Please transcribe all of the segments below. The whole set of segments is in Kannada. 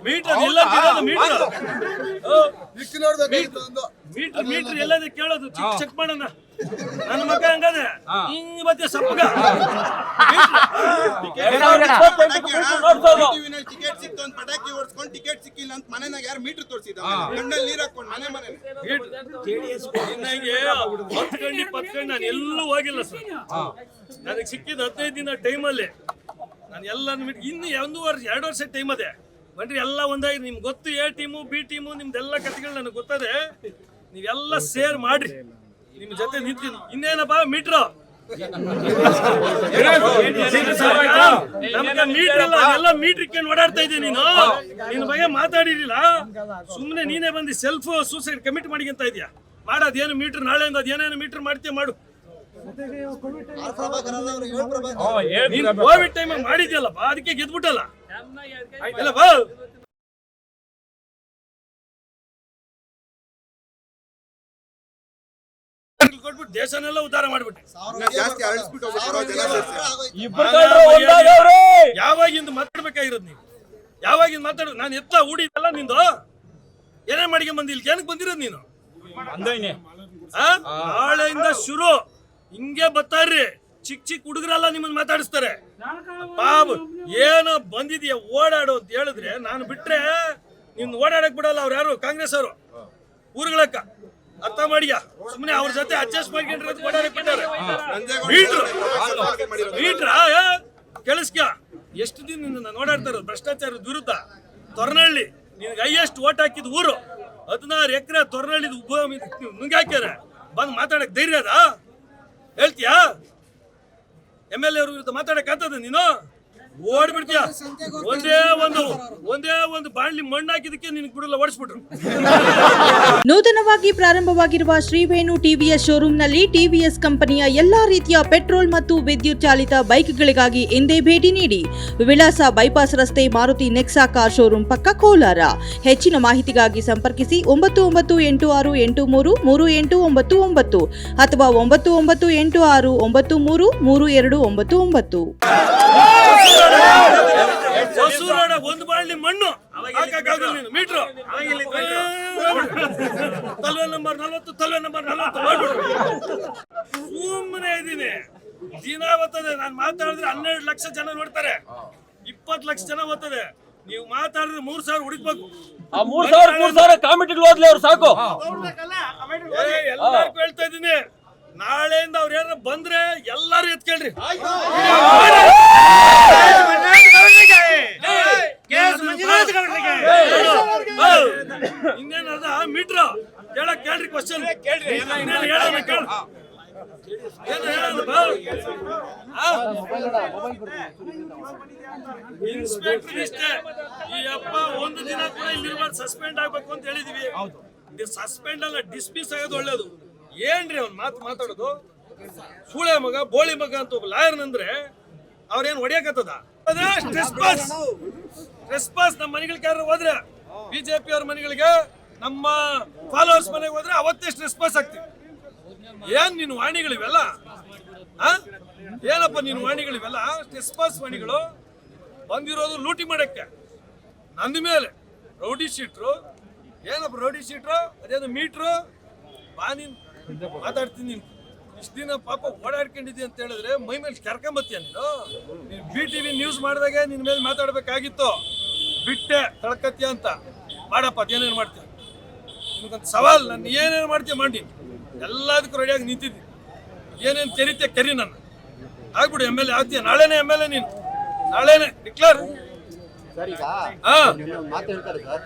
ಮೀಟರ್ ಎಲ್ಲ ಮೀಟರ್ ಎಲ್ಲದ ಕೇಳೋದು ಚೆಕ್ ಮಾಡೋಣ. ನನ್ನ ಮಗ ಹಂಗದೆ ಹಿಂಗ್ ಮತ್ತೆ ಸಪ್ಪಗ ಟಿಕೆಟ್ ಸಿಕ್ತು ಅಂತ ಪಟಾಕಿ ಓಡಿಸ್ಕೊಂಡು ಟಿಕೆಟ್ ಸಿಕ್ಕಿಲ್ಲ ಅಂತ ಮನೆನಾಗ ಯಾರು ಮೀಟರ್ ತೋರಿಸಿದ ಕಣ್ಣಲ್ಲಿ ನೀರ್ ಹಾಕೊಂಡು ಮನೆ ಪತ್ಕಂಡು ನಾನು ಎಲ್ಲೂ ಹೋಗಿಲ್ಲ ಸರ್. ನನಗೆ ಸಿಕ್ಕಿದ 15 ದಿನ ಟೈಮಲ್ಲಿ ನಾನು ಎಲ್ಲ ಇನ್ನು 2 ವರ್ಷ ಟೈಮ್ ಅದೇ ಬನ್ರಿ ಎಲ್ಲ ಒಂದಾಗಿ ನಿಮ್ಗೆ ಗೊತ್ತು. ಎ ಟೀಮು ಬಿ ಟೀಮು ನಿಮ್ದೆಲ್ಲ ಕಥೆಗಳು ನನಗೆ ಗೊತ್ತದೆ. ನೀವೆಲ್ಲ ಸೇರ್ ಮಾಡ್ರಿ, ನಿಮ್ ಜೊತೆ ನಿಂತೀನಿ. ಇನ್ನೇನಪ್ಪ ಮೀಟ್ರು ನಮ್ಗೆ ಮೀಟರ್ ಅಲ್ಲ, ಎಲ್ಲ ಮೀಟರ್ ಇಟ್ಕೊಂಡು ಓಡಾಡ್ತಾ ಇದ್ದೀನಿ. ನಿನ್ನ ಬಗ್ಗೆ ಮಾತಾಡಿರಲಿಲ್ಲ, ಸುಮ್ಮನೆ ನೀನೇ ಬಂದು ಸೆಲ್ಫ್ ಸೂಸೈಡ್ ಕಮಿಟ್ ಮಾಡಿಕೊಂತ ಇದೆಯಾ. ಮಾಡೋದೇನು ಮೀಟರ್ ನಾಳೆಯಿಂದ ಅದೇನೇನು ಮೀಟರ್ ಮಾಡ್ತೀಯ ಮಾಡು. ಕೋವಿಡ್ ಟೈಮ್ ಮಾಡಿದ್ಯಲ್ಲಪ್ಪ, ಅದಕ್ಕೆ ಗೆದ್ಬಿಟ್ಟಲ್ಲ ಅಲ್ಲಪ್ಪ. ಕೊಟ್ಬಿಟ್ಟು ದೇಶನೆಲ್ಲ ಉದ್ಧಾರ ಮಾಡ್ಬಿಟ್ಟೆ. ಯಾವಾಗಿಂದ ಮಾತಾಡ್ಬೇಕಾಗಿರೋದು ನೀವು? ಯಾವಾಗಿಂದ ಮಾತಾಡೋದು? ನಾನು ಎತ್ತ ಹೂಡಿದಲ್ಲ ನಿಂದು ಏನೇನ್ ಮಾಡಿಕೆ ಬಂದಿ? ಇಲ್ಲಿ ಏನಕ್ಕೆ ಬಂದಿರೋದು ನೀನು? ನಾಳೆಯಿಂದ ಶುರು ಹಿಂಗೆ ಬರ್ತಾರ್ರಿ. ಚಿಕ್ಕ ಹುಡುಗರೆಲ್ಲ ನಿಮ್ಮನ್ನ ಮಾತಾಡಿಸ್ತಾರೆ. ಬಾಬು ಏನೋ ಬಂದಿದ್ಯಾ ಓಡಾಡು ಅಂತ ಹೇಳಿದ್ರೆ ನಾನು ಬಿಟ್ರೆ ನಿನ್ ಓಡಾಡಕ್ ಬಿಡಲ್ಲ. ಅವ್ರು ಯಾರು? ಕಾಂಗ್ರೆಸ್ ಅವರು ಊರುಗಳಕ್ಕ ಅರ್ಥ ಮಾಡಿಯ. ಸುಮ್ಮನೆ ಅವ್ರ ಜೊತೆ ಅಡ್ಜಸ್ಟ್ ಮಾಡ್ಕೊಂಡ್ರೆ ಓಡಾಡಕ್ ಬಿಟ್ಟಾರೆ. ಮೀಟ್ರ ಕೇಳಿಸ್ಕ, ಎಷ್ಟು ದಿನ ನಾನು ಓಡಾಡ್ತಾ ಇರೋದು ಭ್ರಷ್ಟಾಚಾರದ ವಿರುದ್ಧ. ತೊರನಹಳ್ಳಿ ನಿನ್ಗೆ ಹೈಯೆಸ್ಟ್ ಓಟ್ ಹಾಕಿದ ಊರು, 16 ಎಕರೆ ತೊರನಹಳ್ಳಿದ ನುಂಗಾಕ್ಯಾರ. ಬಂದು ಮಾತಾಡಕ್ ಧೈರ್ಯ ಅದ? ಹೇಳ್ತೀಯಾ? MLA ಅವ್ರ ವಿರುದ್ಧ ಮಾತಾಡಕ್ ಆಗ್ತದ? ನೀನು ಓಡ್ಬಿಡ್ತೀಯ. ಒಂದೇ ಒಂದು ಬಾಣ್ಲಿ ಮಣ್ಣು ಹಾಕಿದಕ್ಕೆ ನಿನಗೆ ಬಿಡಲ್ಲ, ಓಡಿಸ್ಬಿಟ್ರು. ನೂತನವಾಗಿ ಪ್ರಾರಂಭವಾಗಿರುವ ಶ್ರೀವೇಣು ಟಿವಿಎಸ್ ಶೋರೂಮ್ನಲ್ಲಿ ಟಿವಿಎಸ್ ಕಂಪನಿಯ ಎಲ್ಲಾ ರೀತಿಯ ಪೆಟ್ರೋಲ್ ಮತ್ತು ವಿದ್ಯುತ್ ಚಾಲಿತ ಬೈಕ್ಗಳಿಗಾಗಿ ಎಂದೇ ಭೇಟಿ ನೀಡಿ. ವಿಳಾಸ ಬೈಪಾಸ್ ರಸ್ತೆ, ಮಾರುತಿ ನೆಕ್ಸಾ ಕಾರ್ ಶೋರೂಮ್ ಪಕ್ಕ, ಕೋಲಾರ. ಹೆಚ್ಚಿನ ಮಾಹಿತಿಗಾಗಿ ಸಂಪರ್ಕಿಸಿ 9986833899 ಅಥವಾ 9986933299. ಒಂದು ಬಾಳ್ಲಿ ಮಣ್ಣು ಮೀಟ್ರು ತಲ್ವೆ ನಂಬರ್ 40 ಸುಮ್ಮನೆ ಇದ್ದೀನಿ. ದಿನ ಓದ್ತದೆ. ನಾನು ಮಾತಾಡಿದ್ರೆ 12 ಲಕ್ಷ ಜನ ನೋಡ್ತಾರೆ, 20 ಲಕ್ಷ ಜನ ಓದ್ತದೆ. ನೀವು ಮಾತಾಡಿದ್ರೆ 3,000 ಹುಡುಕ್ಬೇಕು. 3,000 ಕಾಮೆಂಟ್ಗಳು ಓದ್ಲಿ ಅವ್ರು ಸಾಕು. ಎಲ್ಲರಿಗೂ ಹೇಳ್ತಾ ಇದ್ದೀನಿ, ನಾಳೆಯಿಂದ ಅವ್ರು ಏನಾರ ಬಂದ್ರೆ ಎಲ್ಲಾರು ಎತ್ಕೇಳ್ರಿ. ಇನ್ನೇನದ ಮೀಟ್ರ್ ಕೇಳಕ್ ಕೇಳ್ರಿ, ಕ್ವಶನ್ ಇನ್ಸ್ಪೆಕ್ಟರ್ ಇಷ್ಟೇ. ಈ ಅಪ್ಪ ಒಂದು ದಿನ ಕೂಡ ಇಲ್ಲಿರ್ಬಾರ್ದು, ಸಸ್ಪೆಂಡ್ ಆಗ್ಬೇಕು ಅಂತ ಹೇಳಿದೀವಿ. ಸಸ್ಪೆಂಡ್ ಅಲ್ಲ, ಡಿಸ್ಮಿಸ್ ಆಗೋದು ಒಳ್ಳೇದು. ಏನ್ರಿ ಅವ್ನು ಮಾತಾಡೋದು? ಸೂಳೆ ಮಗ, ಬೋಳಿ ಮಗ ಅಂತ ಒಬ್ಬ ಲಾಯರ್ನಂದ್ರೆ ಅವ್ರೇನ್ ಹೊಡಿಯಕತ್ತದ? ರೆಸ್ಪಾನ್ಸ್ ನಮ್ಮ ಮನೆಗಳಿಗೆ ಯಾರು ಹೋದ್ರೆ, ಬಿಜೆಪಿ ಅವ್ರ ಮನೆಗಳಿಗೆ, ನಮ್ಮ ಫಾಲೋವರ್ಸ್ ಮನೆಗೆ ಹೋದ್ರೆ ಅವತ್ತೇ ರೆಸ್ಪಾನ್ಸ್ ಆಗ್ತೀವಿ. ಏನ್ ನೀನು ವಾಣಿಗಳಿವೆಲ್ಲ? ಏನಪ್ಪ ನೀನು ವಾಣಿಗಳಿವೆಲ್ಲ? ರೆಸ್ಪಾನ್ಸ್ ವಾಣಿಗಳು ಬಂದಿರೋದು ಲೂಟಿ ಮಾಡಕ್ಕೆ. ನಂದ ಮೇಲೆ ರೌಡಿ ಶೀಟ್ರು. ಏನಪ್ಪ ರೌಡಿ ಶೀಟ್ರು? ಅದೇನು ಮೀಟ್ರು? ಬಾ ನೀನ್ ಮಾತಾಡ್ತೀನಿ. ನೀನು ಇಷ್ಟು ದಿನ ಪಾಪ ಓಡಾಡ್ಕೊಂಡಿದ್ದಿ ಅಂತ ಹೇಳಿದ್ರೆ ಮೈ ಮೇಲೆ ಕರ್ಕೊಂಬತ್ತೀಯ ನೀನು. BTV ನ್ಯೂಸ್ ಮಾಡಿದಾಗೆ ನಿನ್ ಮೇಲೆ ಮಾತಾಡ್ಬೇಕಾಗಿತ್ತು, ಬಿಟ್ಟೆ ತಳ್ಕತ್ತೀಯ ಅಂತ. ಮಾಡಪ್ಪ, ಅದೇನೇನು ಮಾಡ್ತೀಯ? ನಿಮ್ಗೊಂದು ಸವಾಲ್, ನಾನು ಏನೇನು ಮಾಡ್ತೀಯ ಮಾಡಿ. ಎಲ್ಲದಕ್ಕೂ ರೆಡಿಯಾಗಿ ನಿಂತಿದ್ದಿ. ಏನೇನು ಕೆರಿತೀಯ ಕೆರಿ, ನನ್ನ ಆಗ್ಬಿಡು MLA ಆಗ್ತೀಯ. ನಾಳೆನೇ MLA ನೀನು, ನಾಳೆನೇ ಡಿಕ್ಲೇರ್.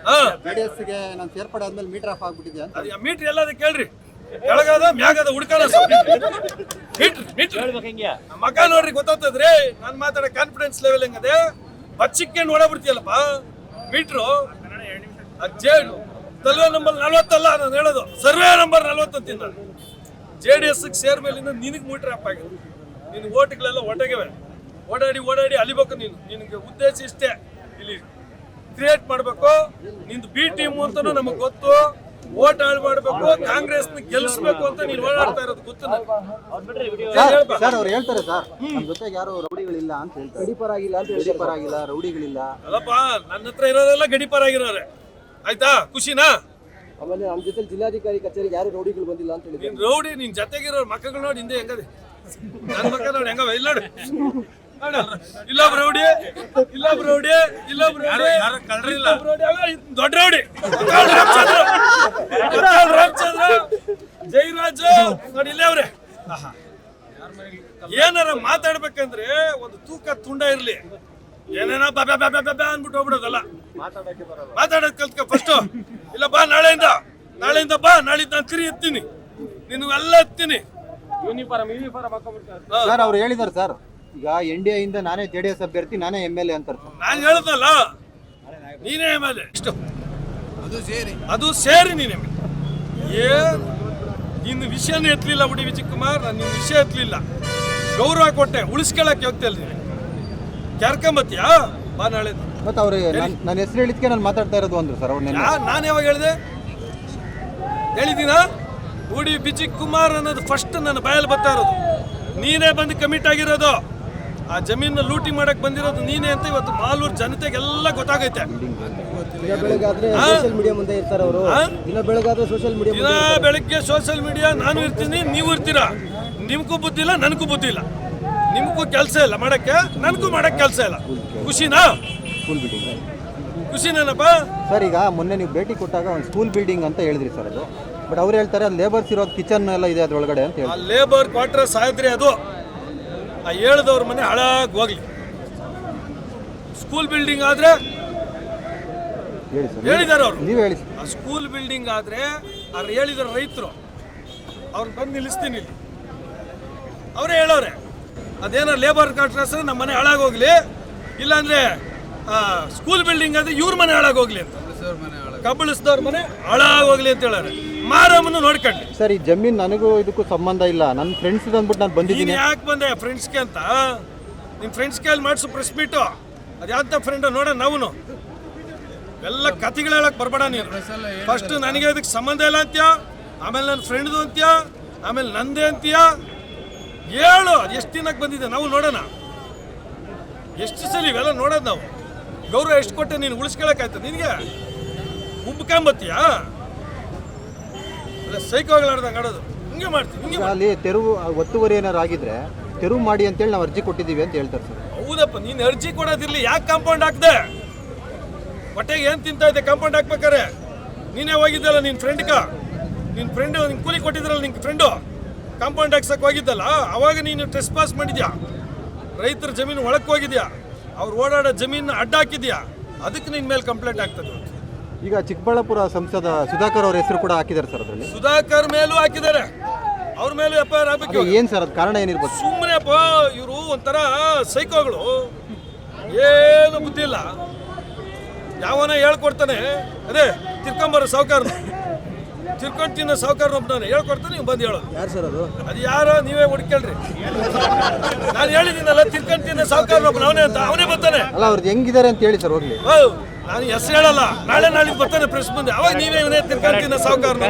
ಮೀಟರ್ ಎಲ್ಲದ ಕೇಳ್ರಿ, ಕೆಳಗಾದ ಮ್ಯಾಗದ ಹುಡ್ಕಾದ ಮಗ ನೋಡ್ರಿ, ಗೊತ್ತಾಗ್ತದ್ರಿ ನಾನು ಮಾತಾಡೋ ಕಾನ್ಫಿಡೆನ್ಸ್ ಲೆವೆಲ್ ಹೆಂಗದೆ. ಬಚ್ಚಿಕ್ಕೊಂಡು ಓಡಾಬಿಡ್ತೀಯಲ್ಲಪ್ಪ ಮೀಟ್ರು. ತಲ್ವೆ ನಂಬರ್ 40 ಅಲ್ಲ ನಾನು ಹೇಳೋದು, ಸರ್ವೆ ನಂಬರ್ 40 ಅಂತೀನಿ ನಾನು. JDS ಸೇರ್ ಮೇಲಿಂದ ನಿನಗೆ ಮೀಟರ್ ಆಪ್ ಆಗಿದೆ. ನಿನ್ ಓಟ್ಗಳೆಲ್ಲ ಒಟ್ಟಗಿವೆ. ಓಡಾಡಿ ಅಲಿಬೇಕು ನೀನು. ನಿನಗೆ ಉದ್ದೇಶ ಇಷ್ಟೇ, ಇಲ್ಲಿ ಕ್ರಿಯೇಟ್ ಮಾಡ್ಬೇಕು. ನಿಂದು B ಟೀಮು ಅಂತಾನು ನಮಗ್ ಗೊತ್ತು. ಓಟ್ ಹಾಳು ಮಾಡ್ಬೇಕು, ಕಾಂಗ್ರೆಸ್ ಗೆಲ್ಲಿಸ್ಬೇಕು ಅಂತ ನೀನ್ ಓಡಾಡ್ತಾ ಇರೋದು ಗೊತ್ತು ನನಗೆ. ಸರ್ ಅವ್ರು ಹೇಳ್ತಾರೆ ಸರ್ ನಮ್ಮ ಜೊತೆಗೆ ಯಾರು ರೌಡಿಗಳಿಲ್ಲ ಅಂತ ಹೇಳ್ತಾರೆ. ಗಡಿಪರಾಗಿಲ್ಲ ರೌಡಿಗಳಿಲ್ಲ. ಅಲ್ಲಪ್ಪ, ನನ್ನ ಹತ್ರ ಇರೋರೆಲ್ಲ ಗಡಿಪಾರಾಗಿರೋರೆ, ಆಯ್ತಾ? ಖುಷಿನಾ? ಆಮೇಲೆ ನಮ್ಮ ಜೊತೆ ಜಿಲ್ಲಾಧಿಕಾರಿ ಕಚೇರಿಗೆ ಯಾರು ರೌಡಿಗಳು ಬಂದಿಲ್ಲ ಅಂತ ಹೇಳಿದ್ರು. ನೀನ್ ರೌಡಿ, ನಿನ್ ಜೊತೆಗಿರೋ ಮಕ್ಕಳು ನೋಡಿ ಹಿಂದೆ ಹೆಂಗದೆ, ನನ್ನ ಮಕ್ಕ ನೋಡಿ ಹೆಂಗವ, ಇಲ್ಲ ನೋಡಿ ಇಲ್ಲೊಬ್ಬ ರೌಡಿ, ಇಲ್ಲೊಬ್ಬ ರೌಡಿ, ಇಲ್ಲೊಬ್ಬ ರೌಡಿ, ದೊಡ್ಡ ರೌಡಿ ರಾಮಚಂದ್ರ, ಜೈರಾಜ್ ನೋಡಿ ಇಲ್ಲೇ ಅವ್ರೆ. ಏನಾರ ಮಾತಾಡ್ಬೇಕಂದ್ರೆ ಒಂದು ತೂಕ ತುಂಡ ಇರ್ಲಿ, ಏನೇನ ಬಾಬಾ ಬಾಬಾ ಬಾಬಾ ಅನ್ಬಿಟ್ಟು ಹೋಗ್ಬಿಡೋದಲ್ಲ. ಮಾತಾಡೋದ್ ಕಲ್ತ್ಕ ಫಸ್ಟ್. ಇಲ್ಲ ಬಾ, ನಾಳೆಯಿಂದ ಬಾ, ನಾಳಿದ್ದು ನಾನು ತಿರಿ ಎತ್ತೀನಿ, ನಿನ್ಗೆಲ್ಲ ಎತ್ತೀನಿ. ಸರ್ ಅವ್ರು ಹೇಳಿದಾರೆ ಸರ್, ಈಗ NDA ಇಂದ ನಾನೇ JDS ಅಭ್ಯರ್ಥಿ, ನಾನೇ MLA ಅಂತಾರೆ ಸರ್. ನಾನು ಹೇಳ್ದಲ್ಲ, ನೀನೇ ಮೇಲೆ ಇಷ್ಟು ಅದು ಸೇರಿ ನೀನೇ ಏನ್ ನಿನ್ನ ವಿಷಯನೇ ಎತ್ತಲಿಲ್ಲ ಬಿಡಿ ವಿಜಯಕುಮಾರ್, ನಾನು ನಿನ್ನ ವಿಷಯ ಎತ್ತಲಿಲ್ಲ, ಗೌರವ ಕೊಟ್ಟೆ, ಉಳಿಸ್ಕೊಳಕ್ಕೆ ಹೋಗ್ತಿಲ್ಲ. ನೀನು ಕ್ಯಾರ್ಕೊಂಬತ್ತೀಯಾ? ಬಾ ನಾಳೆ. ಮತ್ತೆ ಅವ್ರು ನನ್ನ ಹೆಸರು ಹೇಳಿದ್ಕೆ ನಾನು ಮಾತಾಡ್ತಾ ಇರೋದು ಅಂದ್ರು ಸರ್ ಅವ್ರು. ನಾನು ಯಾವಾಗ ಹೇಳಿದೆ? ಹೇಳಿದ್ದೀನ? ಉಡಿ ವಿಜಯಕುಮಾರ್ ಅನ್ನೋದು ಫಸ್ಟ್ ನನ್ನ ಬಾಯಲ್ಲಿ ಬರ್ತಾ ಇರೋದು. ನೀನೇ ಬಂದು ಕಮಿಟ್ ಆಗಿರೋದು, ಆ ಜಮೀನ ಲೂಟಿ ಮಾಡಕ್ ಬಂದಿರೋದು ನೀನೇ ಅಂತ ಇವತ್ತು ಮಾಲೂರು ಜನತೆಗೆಲ್ಲ ಗೊತ್ತಾಗೈತೆ. ದಿನ ಬೆಳಗ್ಗೆ ಸೋಷಿಯಲ್ ಮೀಡಿಯಾ ನಾನು ಇರ್ತೀನಿ, ನೀವು ಇರ್ತೀರಾ. ನಿಮ್ಗೂ ಬುದ್ಧಿ ಇಲ್ಲ, ನನಗೂ ಬುದ್ಧಿ ಇಲ್ಲ. ನಿಮ್ಗೂ ಕೆಲಸ ಇಲ್ಲ ಮಾಡಕ್ಕೆ, ನನಗೂ ಮಾಡಕ್ಕೆ ಕೆಲಸ ಇಲ್ಲ. ಖುಷಿನಾ? ಖುಷಿನೇನಪ್ಪ ಸರ್? ಈಗ ಮೊನ್ನೆ ನೀವು ಭೇಟಿ ಕೊಟ್ಟಾಗ ಒಂದು ಸ್ಕೂಲ್ ಬಿಲ್ಡಿಂಗ್ ಅಂತ ಹೇಳಿದ್ರಿ ಸರ್ ಅದು, ಬಟ್ ಅವ್ರು ಹೇಳ್ತಾರೆ ಅಲ್ಲಿ ಲೇಬರ್ಸ್ ಇರೋದು ಕಿಚನ್ ಎಲ್ಲ ಇದೆ ಅದ್ರೊಳಗಡೆ ಅಂತ ಹೇಳಿ. ಆ ಲೇಬರ್ ಕ್ವಾರ್ಟರ್ಸ್ ಆದ್ರೆ ಅದು ಆ ಹೇಳ್ದವ್ರ ಮನೆ ಹಾಳಾಗಿ ಹೋಗ್ಲಿ. ಸ್ಕೂಲ್ ಬಿಲ್ಡಿಂಗ್ ಆದ್ರೆ ಹೇಳಿ ಸರ್, ಹೇಳಿದಾರೆ ಅವರು. ನೀವು ಹೇಳಿ ಸರ್. ಆ ಸ್ಕೂಲ್ ಬಿಲ್ಡಿಂಗ್ ಆದ್ರೆ ಅವ್ರು ಹೇಳಿದಾರೆ ರೈತರು, ಅವ್ರನ್ನ ಬಂದು ನಿಲ್ಲಿಸ್ತೀನಿ ಇಲ್ಲಿ. ಅವರೇ ಹೇಳೋರೆ ಅದೇನೋ ಲೇಬರ್ ಕ್ವಾರ್ಟರ್ಸ್ ನಮ್ಮ ಮನೆ ಹಾಳಾಗೋಗ್ಲಿ, ಇಲ್ಲಾಂದ್ರೆ ಸ್ಕೂಲ್ ಬಿಲ್ಡಿಂಗ್ ಆದ್ರೆ ಇವ್ರ ಮನೆ ಹಾಳಾಗೋಗ್ಲಿ ಅಂತ, ಕಬ್ಬಳಿಸಿದವ್ರ ಮನೆ ಹಾಳಾಗೋಗ್ಲಿ ಅಂತ ಹೇಳೋರೆ. ಮಾರಮ್ಮನ್ನು ನೋಡ್ಕೊಂಡೆ. ಸರ್ ಈ ಜಮೀನು ನನಗೂ ಇದಕ್ಕೂ ಸಂಬಂಧ ಇಲ್ಲ, ನನ್ನ ಫ್ರೆಂಡ್ಸ್ ಅಂದ್ಬಿಟ್ಟು ನಾನು ಬಂದಿದ್ದೀನಿ. ನೀನು ಯಾಕೆ ಬಂದೆ ಫ್ರೆಂಡ್ಸ್ಗೆ ಅಂತ? ನಿನ್ನ ಫ್ರೆಂಡ್ಸ್ ಕೈಯಲ್ಲಿ ಮಾಡಿಸು ಪ್ರೆಸ್ ಮೀಟು. ಅದು ಯಾವ ಫ್ರೆಂಡ್ ನೋಡ, ನಾವು ಎಲ್ಲ ಕಥೆಗಳು ಹೇಳಕ್ ಬರ್ಬೇಡ ನೀನು. ಫಸ್ಟ್ ನನಗೆ ಇದಕ್ಕೆ ಸಂಬಂಧ ಇಲ್ಲ ಅಂತ್ಯ, ಆಮೇಲೆ ನನ್ನ ಫ್ರೆಂಡ್ದು ಅಂತ್ಯ, ಆಮೇಲೆ ನಂದೇ ಅಂತ್ಯ. ಹೇಳು ಅದು ಎಷ್ಟು ದಿನಕ್ಕೆ ಬಂದಿದೆ ನಾವು ನೋಡೋಣ. ಎಷ್ಟು ಸಲ ಇವೆಲ್ಲ ನೋಡೋದು ನಾವು. ಗೌರವ ಎಷ್ಟು ಕೊಟ್ಟೆ ನೀನು ಉಳಿಸ್ಕೊಳಕ್ಕಾಯ್ತು ನಿನಗೆ? ಉಬ್ಕೊಂಬತ್ತೀಯಾ? ಅಲ್ಲ ಸೈಕೋಗಳಾಡ್ದಂಗೆ ಆಡೋದು ಹಿಂಗೆ ಮಾಡ್ತೀವಿ, ಹಿಂಗೆ ಅಲ್ಲಿ ತೆರವು ಒತ್ತುವರಿ ಏನಾರು ಆಗಿದ್ರೆ ತೆರವು ಮಾಡಿ ಅಂತೇಳಿ ನಾವು ಅರ್ಜಿ ಕೊಟ್ಟಿದ್ದೀವಿ ಅಂತ ಹೇಳ್ತಾರೆ ಸರ್. ಹೌದಪ್ಪ, ನೀನು ಅರ್ಜಿ ಕೊಡೋದಿರ್ಲಿ, ಯಾಕೆ ಕಾಂಪೌಂಡ್ ಹಾಕ್ದೆ? ಹೊಟ್ಟೆಗೆ ಏನು ತಿಂತಾ ಇದ್ದೆ ಕಾಂಪೌಂಡ್ ಹಾಕ್ಬೇಕಾರೆ? ನೀನೇ ಹೋಗಿದ್ದಲ್ಲ ನಿನ್ನ ಫ್ರೆಂಡ್ಗ, ನಿನ್ನ ಫ್ರೆಂಡು ನಿನ್ನ ಕೂಲಿ ಕೊಟ್ಟಿದ್ರಲ್ಲ ನಿನ್ನ ಫ್ರೆಂಡು, ಕಾಂಪೌಂಡ್ ಹಾಕ್ಸಕ್ಕೆ ಹೋಗಿದ್ದಲ್ಲ, ಅವಾಗ ನೀನು ಟ್ರೆಸ್ ಪಾಸ್ ಮಾಡಿದ್ಯಾ, ರೈತರ ಜಮೀನು ಒಳಕ್ಕೆ ಹೋಗಿದ್ಯಾ, ಅವ್ರು ಓಡಾಡೋ ಜಮೀನು ಅಡ್ಡ ಹಾಕಿದ್ಯಾ, ಅದಕ್ಕೆ ನಿನ್ನ ಮೇಲೆ ಕಂಪ್ಲೇಂಟ್ ಆಗ್ತದೆ. ಈಗ ಚಿಕ್ಕಬಳ್ಳಾಪುರ ಸಂಸದ ಸುಧಾಕರ್ ಅವ್ರ ಹೆಸರು ಕೂಡ ಹಾಕಿದ್ದಾರೆ ಸರ್ ಅದರಲ್ಲಿ. ಸುಧಾಕರ್ ಮೇಲೂ ಹಾಕಿದ್ದಾರೆ, ಅವ್ರ ಮೇಲೂ FIR ಆಗಬೇಕು. ಏನು ಸರ್ ಅದು ಕಾರಣ ಏನಿರ್ಬೋದು? ಸುಮ್ಮನೆಪ್ಪ, ಇವರು ಒಂಥರ ಸೈಕೋಗಳು, ಏನು ಬುದ್ಧಿ ಇಲ್ಲ. ಯಾವನ ಹೇಳ್ಕೊಡ್ತಾನೆ, ಅದೇ ತಿರ್ಕೊಂಬರೋ ಸಾವುಕಾರನ, ತಿರ್ಕೊಂಡು ತಿನ್ನೋ ಸಾವುಕಾರನೊಬ್ಬನ ಹೇಳ್ಕೊಡ್ತಾನೆ, ನೀವು ಬಂದು ಹೇಳೋದು. ಯಾರು ಸರ್ ಅದು? ಅದು ಯಾರೋ ನೀವೇ ಹುಡ್ಕೇಳ್ರಿ. ನಾನು ಹೇಳಿದ್ದೀನಲ್ಲ ತಿರ್ಕೊಂಡು ತಿನ್ನೋ ಸಾವುಕಾರನೊಬ್ಬನ ಅವನೇ ಅಂತ, ಅವನೇ ಬರ್ತಾನೆ. ಅಲ್ಲ ಅವ್ರದ್ದು ಹೆಂಗಿದ್ದಾರೆ ಅಂತ ಹೇಳಿ ಸರ್ ಹೋಗ್ಲಿ. ನಾನು ಹೆಸರು ಹೇಳಲ್ಲ, ನಾಳೆ ನಾಳಿದ್ದು ಬರ್ತಾನೆ ಪ್ರೆಸ್ ಮುಂದೆ, ಅವಾಗ ನೀವೇ ಇವನೇ ತಿರ್ಕೊಂಡು ತಿನ್ನೋ ಸಾವುಕಾರನ.